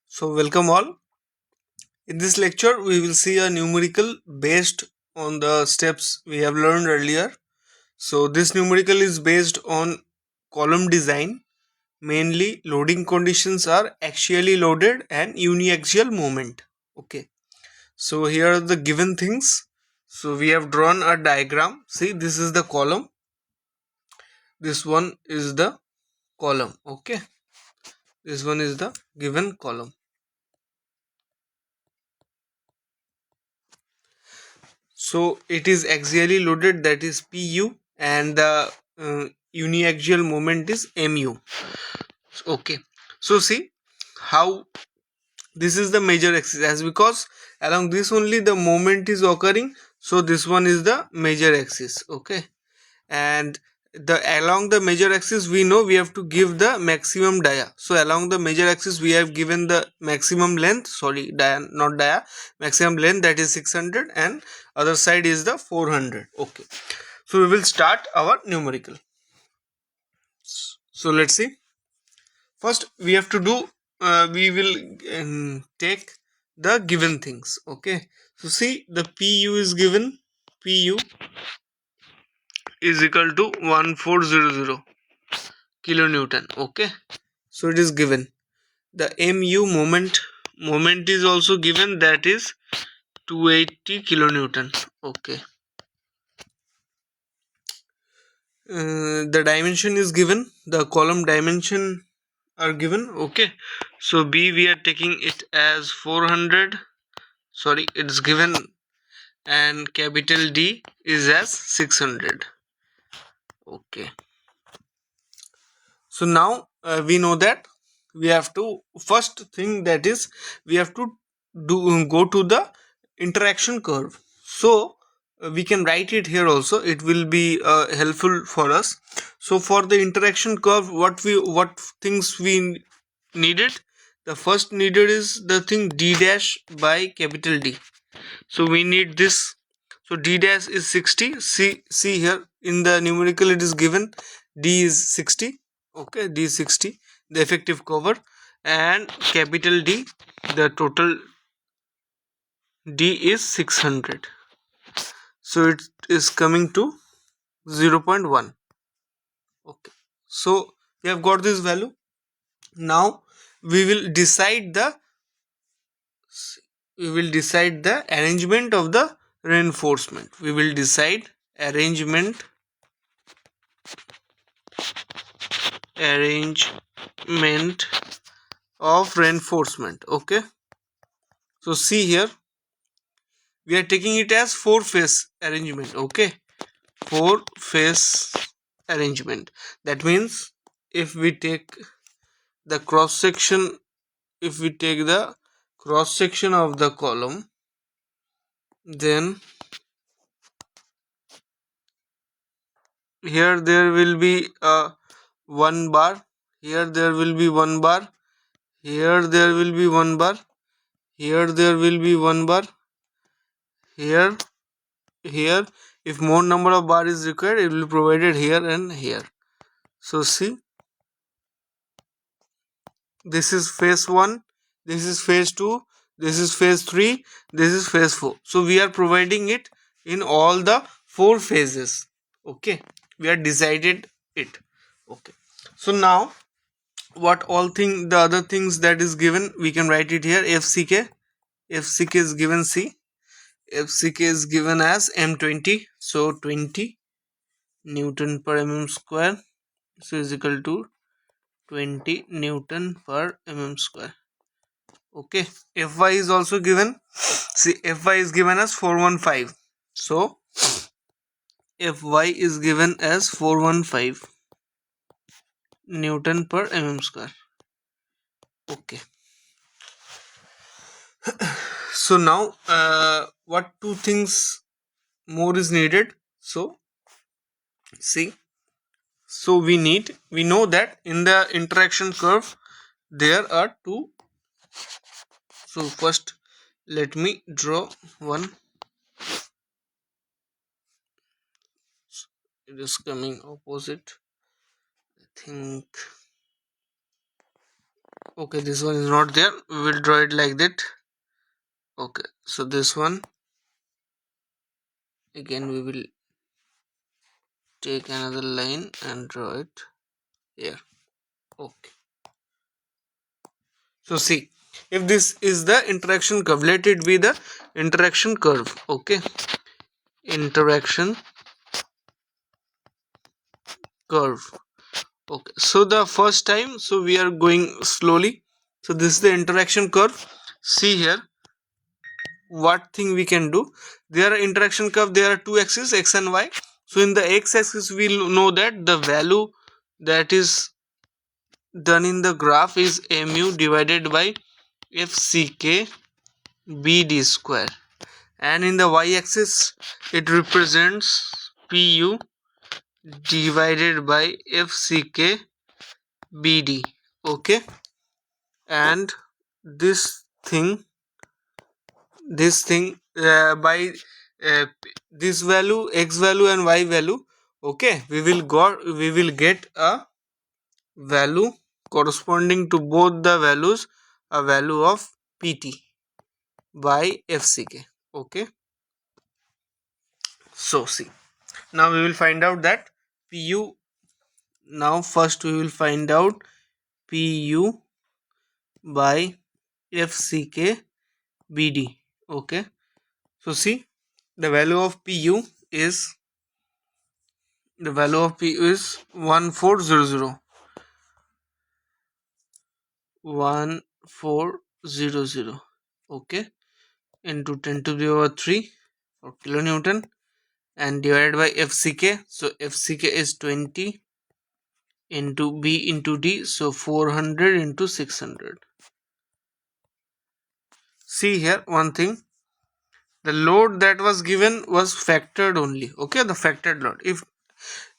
So welcome all. In this lecture we will see a numerical based on the steps we have learned earlier. So this numerical is based on column design. Mainly loading conditions are axially loaded and uni-axial movement. Okay. So here are the given things. So we have drawn a diagram. See, this is the column. This one is the column. Okay. This one is the given column. So it is axially loaded, that is Pu, and the uniaxial moment is Mu. Okay. So see how this is the major axis, as because along this only the moment is occurring. So this one is the major axis. Okay. And the along the major axis we know we have to give the maximum dia. So along the major axis we have given the maximum length, sorry, dia, not dia, maximum length, that is 600, and other side is the 400. Okay, so we will start our numerical. So let's see. First we have to do, we will take the given things. Okay, so see, the Pu is given. Pu is equal to 1400 kilonewton. Okay, so it is given. The Mu moment is also given, that is 280 kilonewton. Okay, the dimension is given, the column dimension are given. Okay, so B we are taking it as 400, sorry, it's given, and capital D is as 600. Okay, so now we know that we have to, first thing, that is we have to go to the interaction curve. So we can write it here also, it will be helpful for us. So for the interaction curve, what things we needed, the first needed is the thing d dash by capital D. So we need this. So d dash is 60. See here in the numerical it is given d is 60. Okay, d is 60, the effective cover, and capital D, the total D is 600. So it is coming to 0.1. Okay, so we have got this value. Now we will decide the arrangement of the reinforcement. We will decide arrangement of reinforcement. Okay, so see here we are taking it as four phase arrangement. Okay, four phase arrangement. That means if we take the cross section, if we take the cross section of the column, then here there will be one bar, here there will be one bar, here there will be one bar, here there will be one bar, here if more number of bar is required, it will be provided here and here. So see, this is phase 1, this is phase 2, this is phase 3, this is phase 4. So we are providing it in all the four phases. Okay, we are decided it. Okay, so now what all thing, the other things that is given, we can write it here. FCK is given. C, FCK is given as M20, so 20 Newton per mm square, so is equal to 20 Newton per mm square. Okay, Fy is also given. See, Fy is given as 415, so Fy is given as 415 Newton per mm square. Okay, so now what two things more is needed? So see, so we know that in the interaction curve there are two. So first let me draw one. It is coming opposite, I think. Okay, this one is not there. We will draw it like that. Okay, so this one again we will take another line and draw it here. Okay, so see, if this is the interaction curve, let it be the interaction curve. Okay, interaction curve. Okay, so the first time, so we are going slowly. So this is the interaction curve. See here, what thing we can do. There are interaction curve, there are two axes, x and y. So in the x axis we will know that the value that is done in the graph is mu divided by fck bd square, and in the y axis it represents pu divided by fck bd. Okay, and this thing by this value, x value and y value. Okay, we will get a value corresponding to both the values, a value of pt by fck. Okay, so see, now we will find out that pu. Now first we will find out pu by fck bd. Okay, so see, the value of pu is, the value of pu is 1400, 1400. Okay, into 10 to the power 3 or kilonewton, and divided by fck. So fck is 20 into b into d, so 400 into 600. See here one thing, the load that was given was factored only. Okay, the factored load.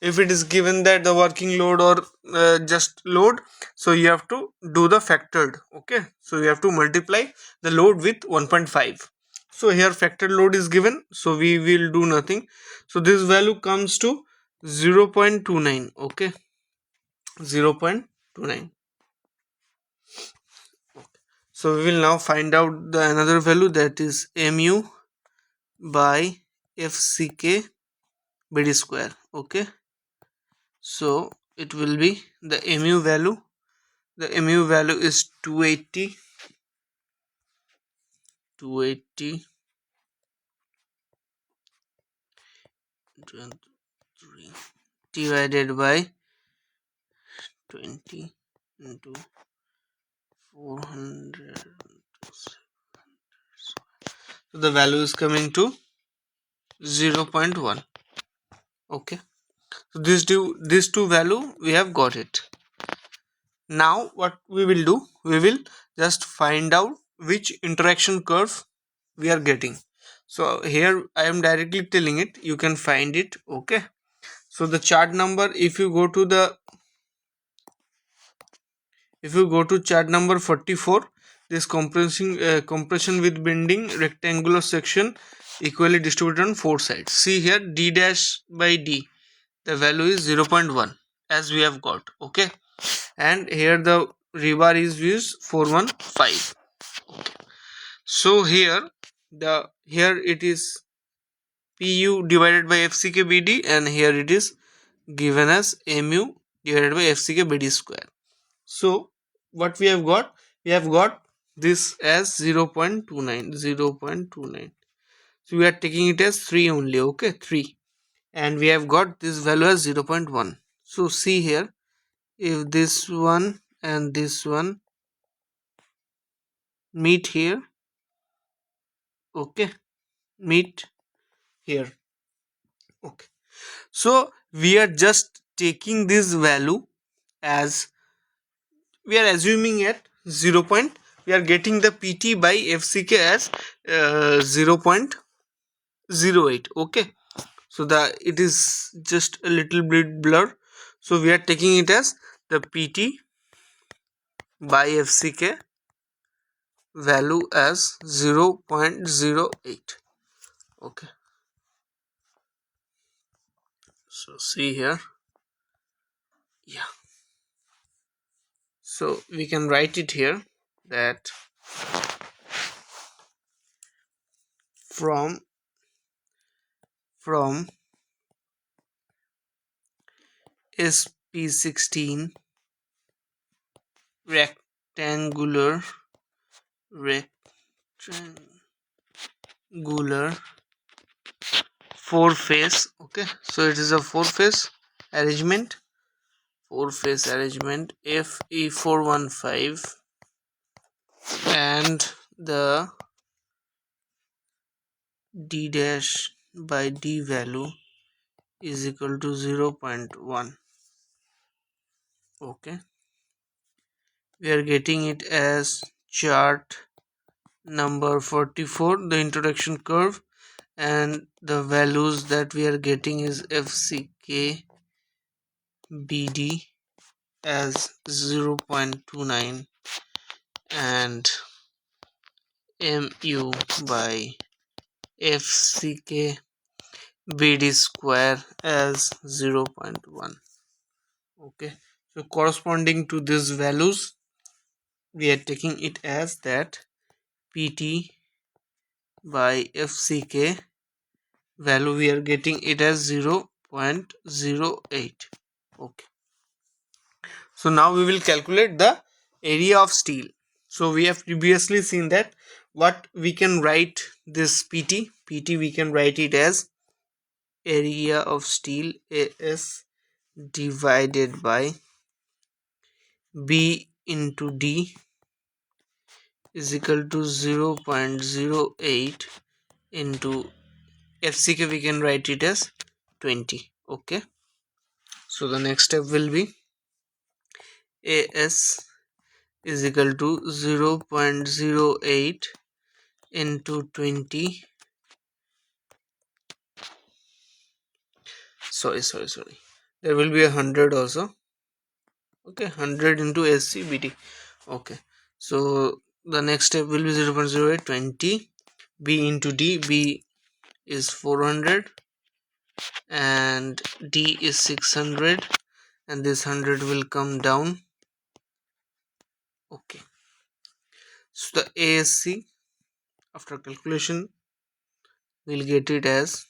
If it is given that the working load or just load, so you have to do the factored. Okay, so you have to multiply the load with 1.5. so here factored load is given, so we will do nothing. So this value comes to 0.29. Okay, 0.29. So we will now find out the another value, that is mu by fck bd square. Okay, so it will be the mu value. The mu value is 280, 280 divided by 20 into 400. So the value is coming to 0.1. Okay, so these two value we have got it. Now what we will do, we will just find out which interaction curve we are getting. So here I am directly telling it, you can find it. Okay, so the chart number, if you go to chart number 44, this compression with bending rectangular section equally distributed on four sides. See here, d dash by d, the value is 0.1 as we have got. Okay, and here the rebar is used 415. Okay. So here it is pu divided by fck bd, and here it is given as mu divided by fck bd square. So what we have got, we have got this as 0.29, 0.29. So we are taking it as 3 only. Okay, 3, and we have got this value as 0.1. So see here, if this one and this one meet here. Okay, meet here. Okay, so we are just taking this value as, we are assuming at 0. We are getting the pt by fck as 0.08. Okay, so the it is just a little bit blur, so we are taking it as the pt by fck value as 0.08. Okay, so see here, yeah, So we can write it here that from SP16 rectangular rectangular 4-phase. Okay, so it is a 4-phase arrangement. 4-phase arrangement FE415, and the d dash by d value is equal to 0.1. Okay, we are getting it as chart number 44, the introduction curve, and the values that we are getting is FCK BD as 0.29 and MU by FCK BD square as 0.1. Okay, so corresponding to these values, we are taking it as that PT by FCK value, we are getting it as 0.08. Okay, so now we will calculate the area of steel. So we have previously seen that what we can write this PT we can write it as area of steel AS divided by B into D is equal to 0.08 into FCK, we can write it as 20. Okay, so the next step will be AS is equal to 0.08 into 20. Sorry, there will be 100 also. Okay, 100 into SCBT. Okay, so the next step will be 0.08 20 B into D. B is 400 and D is 600, and this 100 will come down. Okay, so the ASC after calculation we'll get it as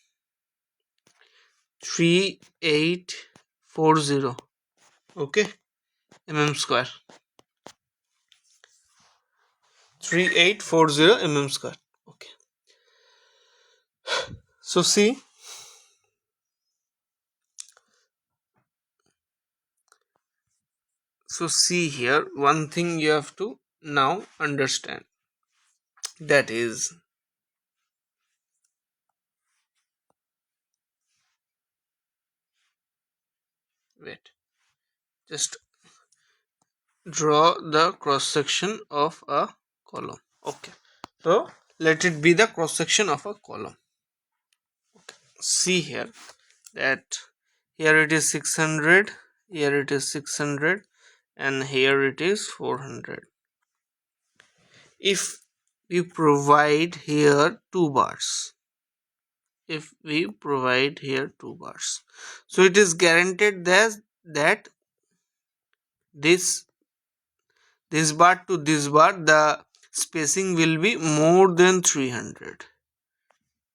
3840. Okay, mm². 3840 mm². Okay, so see, here one thing you have to now understand, that is wait, just draw the cross section of a column. Okay, so let it be the cross section of a column. Okay, see here that here it is 600, here it is 600, and here it is 400. If we provide here 2 bars, so it is guaranteed that this bar to this bar, the spacing will be more than 300.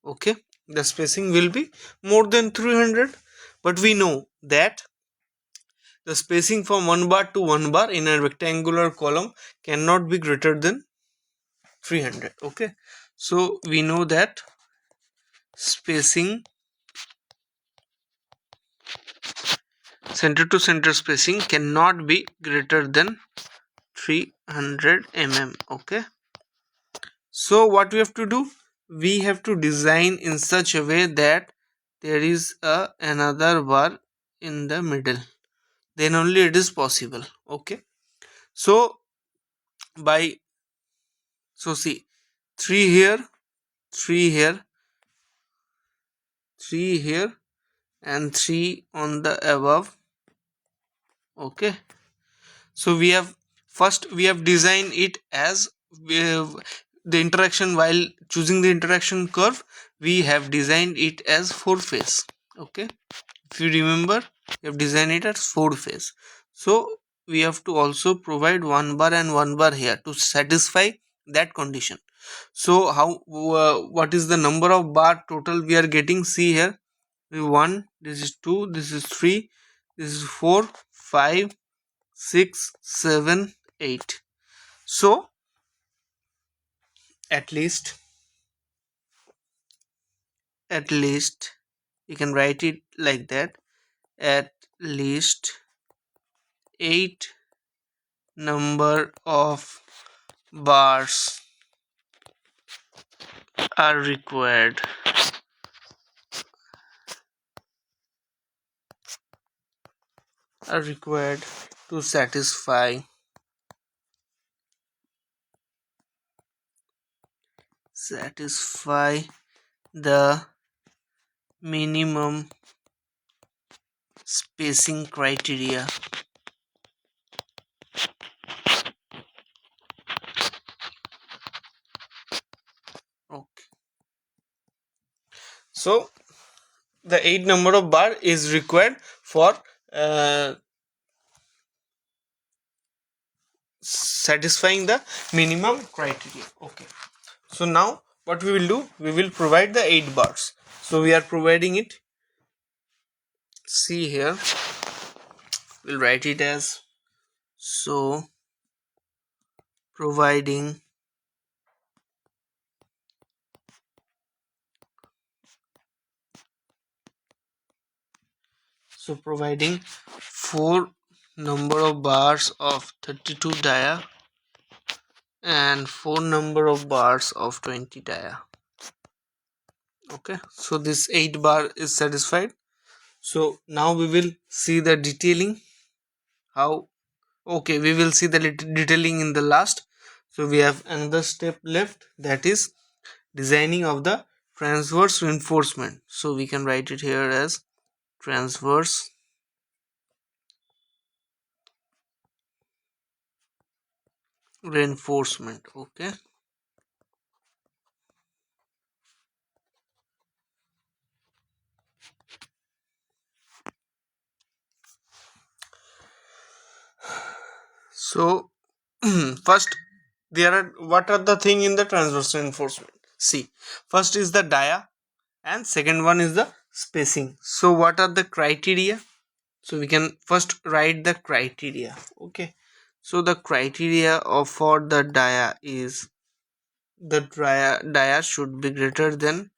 Okay, the spacing will be more than 300, but we know that the spacing from one bar to one bar in a rectangular column cannot be greater than 300. Okay, so we know that spacing, center to center spacing cannot be greater than 300 mm. Okay, so what we have to do, we have to design in such a way that there is another bar in the middle, then only it is possible. Okay, so see, 3 here, 3 here, 3 here, and 3 on the above. Okay, so we have designed it as the interaction, while choosing the interaction curve we have designed it as 4-phase. Okay, if you remember, we have designed it as 4-phase. So we have to also provide one bar and one bar here to satisfy that condition. So how what is the number of bar total we are getting? See here, 1, this is 2, this is 3, this is 4, 5, 6, 7, 8. So at least you can write it like that, at least 8 number of bars are required to satisfy the minimum spacing criteria. Okay, so the 8 number of bar is required for satisfying the minimum criteria. Okay, so now what we will do, we will provide the 8 bars. So we are providing it. See here, we'll write it as, so providing providing 4 number of bars of 32 dia and 4 number of bars of 20 dia. Okay, so this 8 bar is satisfied. So now we will see the detailing. How? Okay, we will see the detailing in the last. So we have another step left, that is designing of the transverse reinforcement. So we can write it here as transverse reinforcement. Okay, so first, there are, what are the thing in the transverse reinforcement? See, first is the dia and second one is the spacing. So what are the criteria? So we can first write the criteria. Okay, so the criteria of for the dia is, the dia should be greater than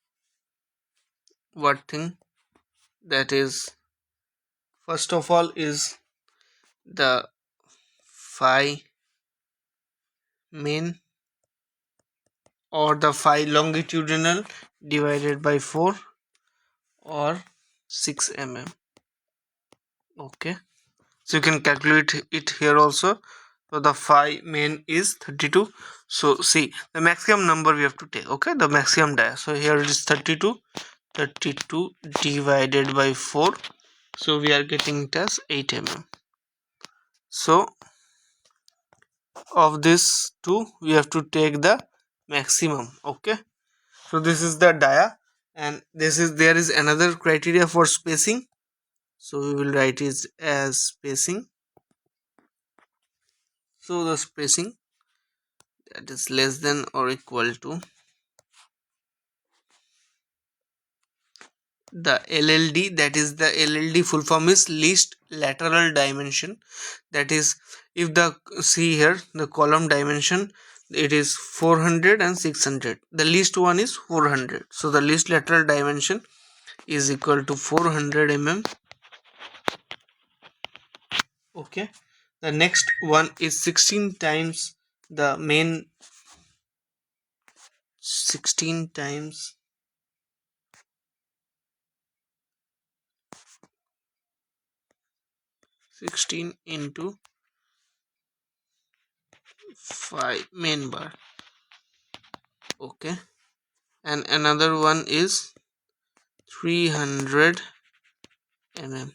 what thing? That is, first of all is the phi main, or the phi longitudinal divided by 4, or 6 mm. Okay, so you can calculate it here also. So the phi main is 32. So see, the maximum number we have to take. Okay, the maximum dia, so here it is 32 divided by 4, so we are getting it as 8 mm. So of this 2 we have to take the maximum. Okay, so this is the dia, and this is, there is another criteria for spacing. So we will write it as spacing. So the spacing, that is less than or equal to the LLD, that is the LLD full form is least lateral dimension. That is, if the, see here, the column dimension, it is 400 and 600, the least one is 400, so the least lateral dimension is equal to 400 mm. Okay, the next one is 16 times the main, 16 times 16 into 5 main bar. Okay, and another one is 300 mm.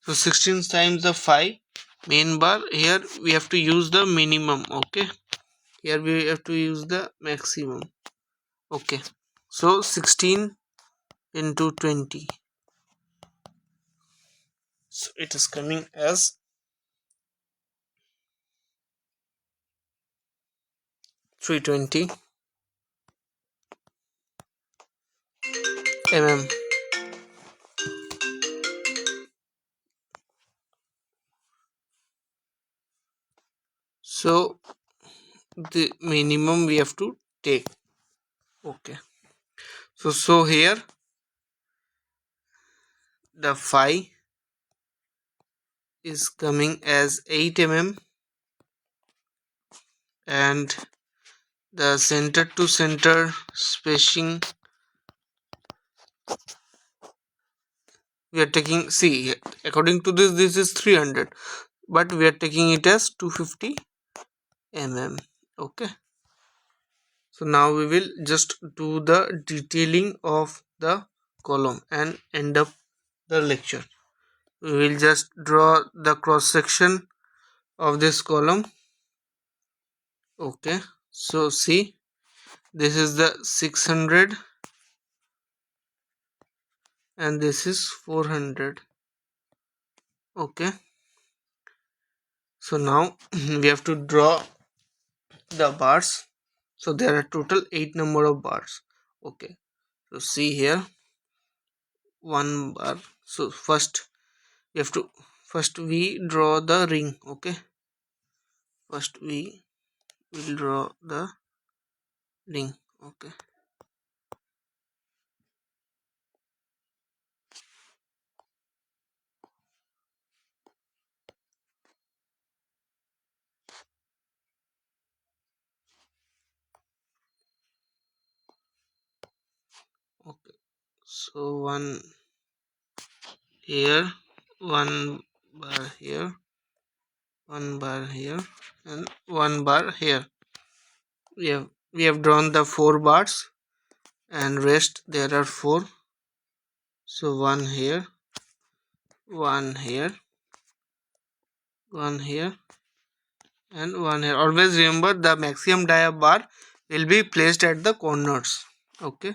So 16 times the 5 main bar, here we have to use the minimum. Okay, here we have to use the maximum. Okay, so 16 into 20, so it is coming as 320 mm. So the minimum we have to take. Okay, so here the phi is coming as 8 mm, and the center to center spacing we are taking, see, according to this is 300, but we are taking it as 250 mm. Okay, so now we will just do the detailing of the column and end up the lecture. We will just draw the cross section of this column. Okay, so see, this is the 600 and this is 400. Okay, so now we have to draw the bars. So there are total 8 number of bars. Okay, so see here, one bar. So first we have to, first we draw the ring. Okay, first we will draw the ring. Okay, okay, so one here, one bar here, one bar here, and one bar here. We have drawn the 4 bars, and rest there are 4. So one here, one here, one here, and one here. Always remember the maximum dia bar will be placed at the corners. Okay,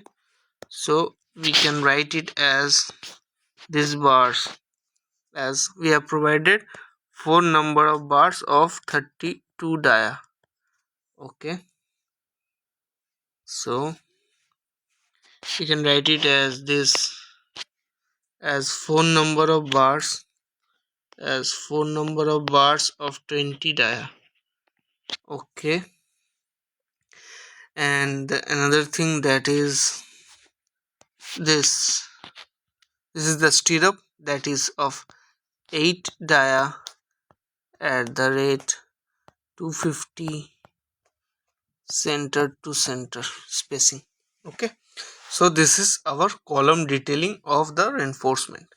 so we can write it as these bars, as we have provided 4 number of bars of 32 dia. Okay, so we can write it as this, as 4 number of bars, as 4 number of bars of 20 dia. Okay, and another thing, that is this is the stirrup, that is of 8 dia at the rate 250 center to center spacing. Okay, so this is our column detailing of the reinforcement.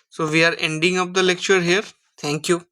So we are ending up the lecture here. Thank you.